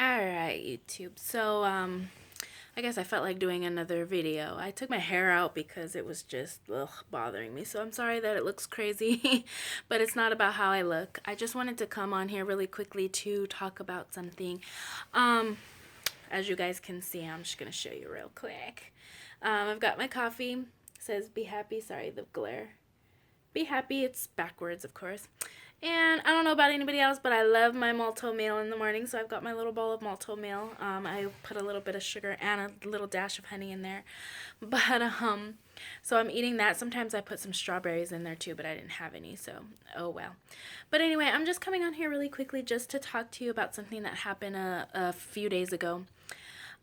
Alright, YouTube. So, I guess I felt like doing another video. I took my hair out because it was just bothering me. So I'm sorry that it looks crazy, but it's not about how I look. I just wanted to come on here really quickly to talk about something. As you guys can see, I'm just going to show you real quick. I've got my coffee. It says be happy. Sorry, the glare. Be happy. It's backwards, of course. And I don't know about anybody else, but I love my malto meal in the morning. So I've got my little bowl of malto meal. I put a little bit of sugar and a little dash of honey in there. But so I'm eating that. Sometimes I put some strawberries in there too, but I didn't have any, so oh well. But anyway, I'm just coming on here really quickly just to talk to you about something that happened a few days ago.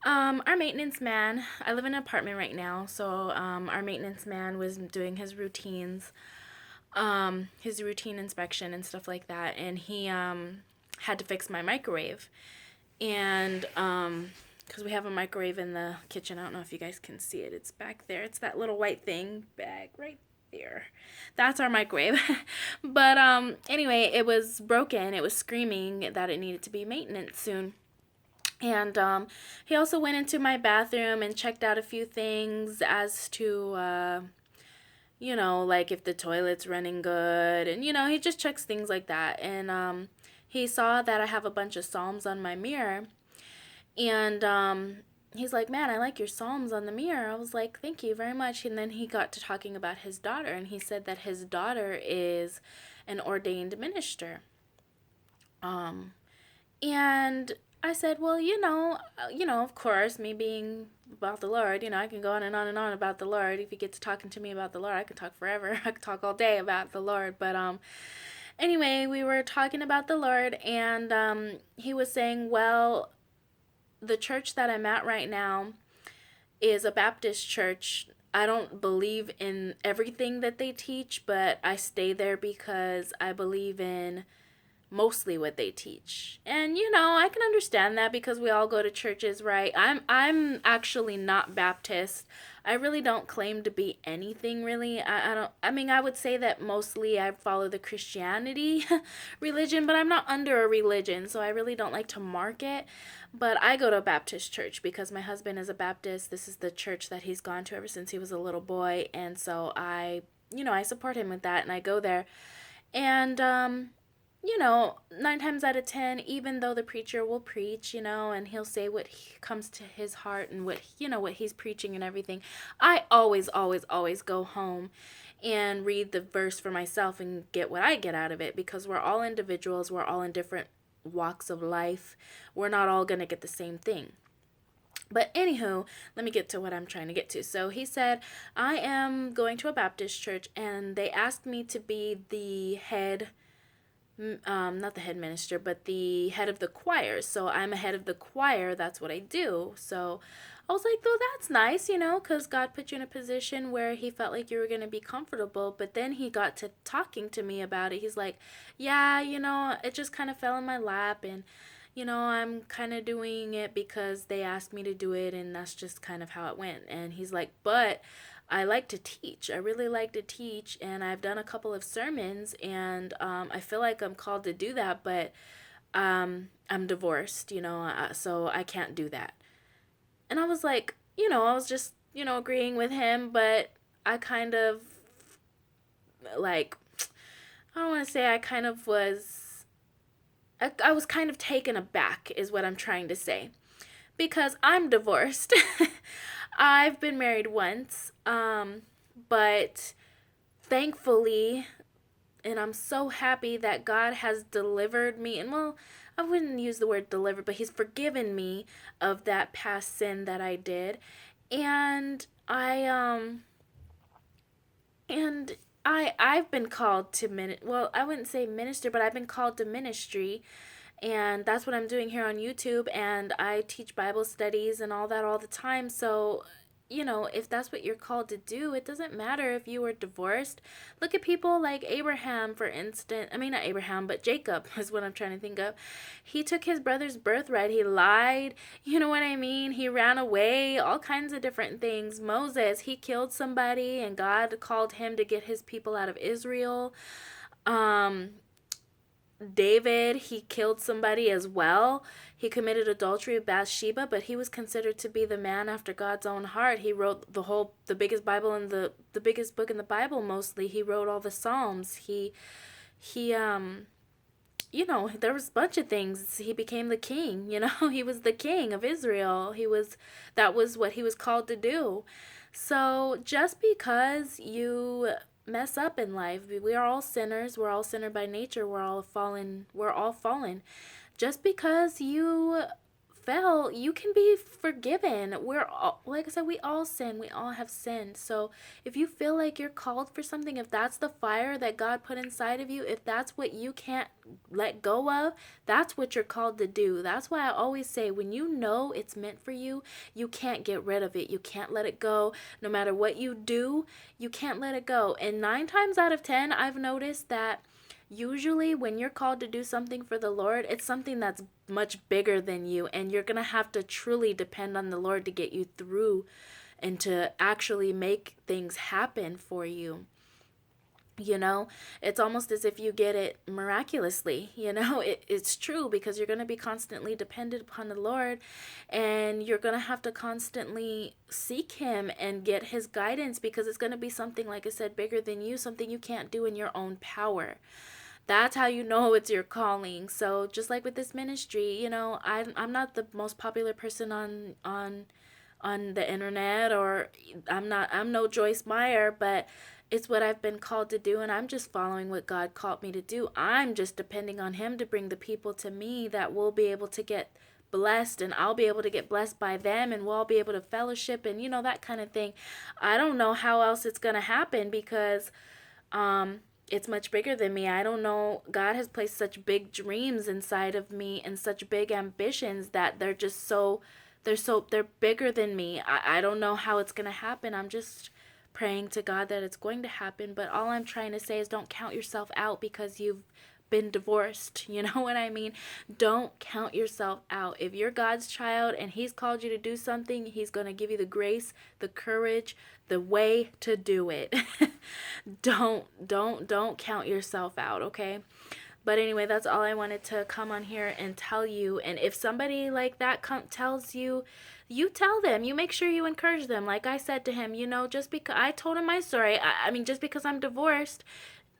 Our maintenance man, I live in an apartment right now, so our maintenance man was doing his routine inspection and stuff like that, and he had to fix my microwave. And because we have a microwave in the kitchen, I don't know if you guys can see it, it's back there, it's that little white thing back right there. That's our microwave. But anyway, it was broken. It was screaming that it needed to be maintenance soon. And he also went into my bathroom and checked out a few things as to like if the toilet's running good, and he just checks things like that. And he saw that I have a bunch of psalms on my mirror, and he's like, "Man, I like your psalms on the mirror." I was like, "Thank you very much." And then he got to talking about his daughter, and he said that his daughter is an ordained minister. And I said, "Well, of course, me being about the Lord, I can go on and on and on about the Lord. If you get to talking to me about the Lord, I could talk forever. I could talk all day about the Lord." But anyway, we were talking about the Lord, and he was saying, "Well, the church that I'm at right now is a Baptist church. I don't believe in everything that they teach, but I stay there because I believe in mostly what they teach." And I can understand that because we all go to churches, right? I'm actually not Baptist. I really don't claim to be anything really. I would say that mostly I follow the Christianity religion, but I'm not under a religion, so I really don't like to mark it. But I go to a Baptist church because my husband is a Baptist. This is the church that he's gone to ever since he was a little boy, and so I support him with that, and I go there. And 9 times out of 10, even though the preacher will preach, and he'll say what comes to his heart and what he's preaching and everything, I always, always, always go home and read the verse for myself and get what I get out of it, because we're all individuals. We're all in different walks of life. We're not all going to get the same thing. But anywho, let me get to what I'm trying to get to. So he said, I am going to a Baptist church, and they asked me to be the head, not the head minister, but the head of the choir. So I'm a head of the choir. That's what I do. So I was like, "Oh, that's nice, because God put you in a position where he felt like you were going to be comfortable." But then he got to talking to me about it. He's like, "Yeah, it just kind of fell in my lap, and I'm kind of doing it because they asked me to do it, and that's just kind of how it went." And he's like, "But I like to teach. I really like to teach, and I've done a couple of sermons, and I feel like I'm called to do that, but I'm divorced, so I can't do that." And I was like, I was just, agreeing with him, but I kind of, like, I don't want to say I kind of was, I was kind of taken aback is what I'm trying to say, because I'm divorced. I've been married once, but thankfully, and I'm so happy that God has delivered me. And well, I wouldn't use the word delivered, but he's forgiven me of that past sin that I did. And I've been called to well, I wouldn't say minister, but I've been called to ministry, and that's what I'm doing here on YouTube, and I teach Bible studies and all that all the time. So if that's what you're called to do, it doesn't matter if you were divorced. Look at people like Abraham, for instance. I mean, not Abraham, but Jacob is what I'm trying to think of. He took his brother's birthright. He lied. You know what I mean? He ran away, all kinds of different things. Moses, he killed somebody, and God called him to get his people out of Israel. David, he killed somebody as well. He committed adultery with Bathsheba, but he was considered to be the man after God's own heart. He wrote the biggest Bible in the biggest book in the Bible mostly. He wrote all the Psalms. He there was a bunch of things. He became the king, he was the king of Israel. That was what he was called to do. So just because you mess up in life, we are all sinners. We're all sinner by nature. We're all fallen. Just because you fell, you can be forgiven. We're all, like I said, we all sin. We all have sinned. So if you feel like you're called for something, if that's the fire that God put inside of you, if that's what you can't let go of, that's what you're called to do. That's why I always say, when you know it's meant for you, you can't get rid of it. You can't let it go. No matter what you do, you can't let it go. And 9 times out of 10, I've noticed that usually when you're called to do something for the Lord, it's something that's much bigger than you, and you're going to have to truly depend on the Lord to get you through and to actually make things happen for you. It's almost as if you get it miraculously. It's true, because you're going to be constantly dependent upon the Lord, and you're going to have to constantly seek him and get his guidance, because it's going to be something, like I said, bigger than you, something you can't do in your own power. That's how you know it's your calling. So just like with this ministry, I'm not the most popular person on the internet, or I'm no Joyce Meyer, but it's what I've been called to do, and I'm just following what God called me to do. I'm just depending on him to bring the people to me that will be able to get blessed, and I'll be able to get blessed by them, and we'll all be able to fellowship, and that kind of thing. I don't know how else it's going to happen, because it's much bigger than me. I don't know. God has placed such big dreams inside of me, and such big ambitions, that they're bigger than me. I don't know how it's going to happen. I'm just praying to God that it's going to happen. But all I'm trying to say is, don't count yourself out because you've been divorced. You know what I mean? Don't count yourself out. If you're God's child and he's called you to do something, he's going to give you the grace, the courage, the way to do it. Don't count yourself out, okay? But anyway, that's all I wanted to come on here and tell you. And if somebody like that tells you, you tell them. You make sure you encourage them. Like I said to him, just because I told him my story. I mean, just because I'm divorced,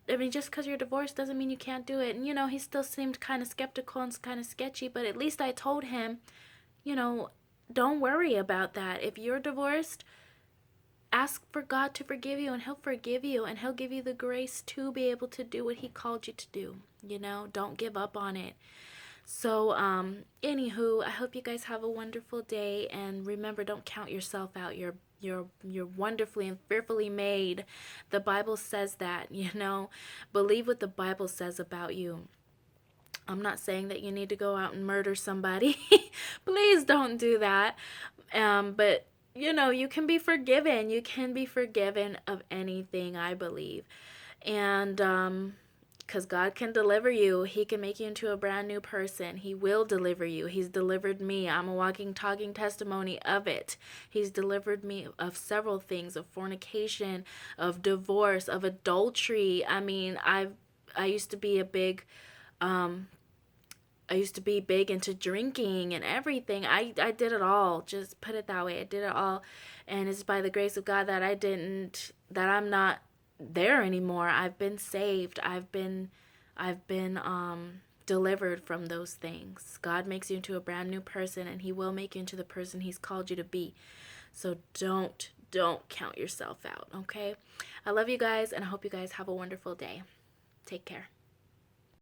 just because you're divorced doesn't mean you can't do it. And, he still seemed kind of skeptical and kind of sketchy. But at least I told him, don't worry about that. If you're divorced, ask for God to forgive you, and he'll forgive you, and he'll give you the grace to be able to do what he called you to do. Don't give up on it. So, anywho, I hope you guys have a wonderful day, and remember, don't count yourself out. You're wonderfully and fearfully made. The Bible says that, Believe what the Bible says about you. I'm not saying that you need to go out and murder somebody. Please don't do that. But you can be forgiven. You can be forgiven of anything, I believe. And because God can deliver you. He can make you into a brand new person. He will deliver you. He's delivered me. I'm a walking, talking testimony of it. He's delivered me of several things, of fornication, of divorce, of adultery. I mean, I used to be big into drinking and everything. I did it all. Just put it that way. I did it all. And it's by the grace of God that I'm not there anymore. I've been saved. I've been delivered from those things. God makes you into a brand new person, and he will make you into the person he's called you to be. So don't count yourself out, okay? I love you guys, and I hope you guys have a wonderful day. Take care.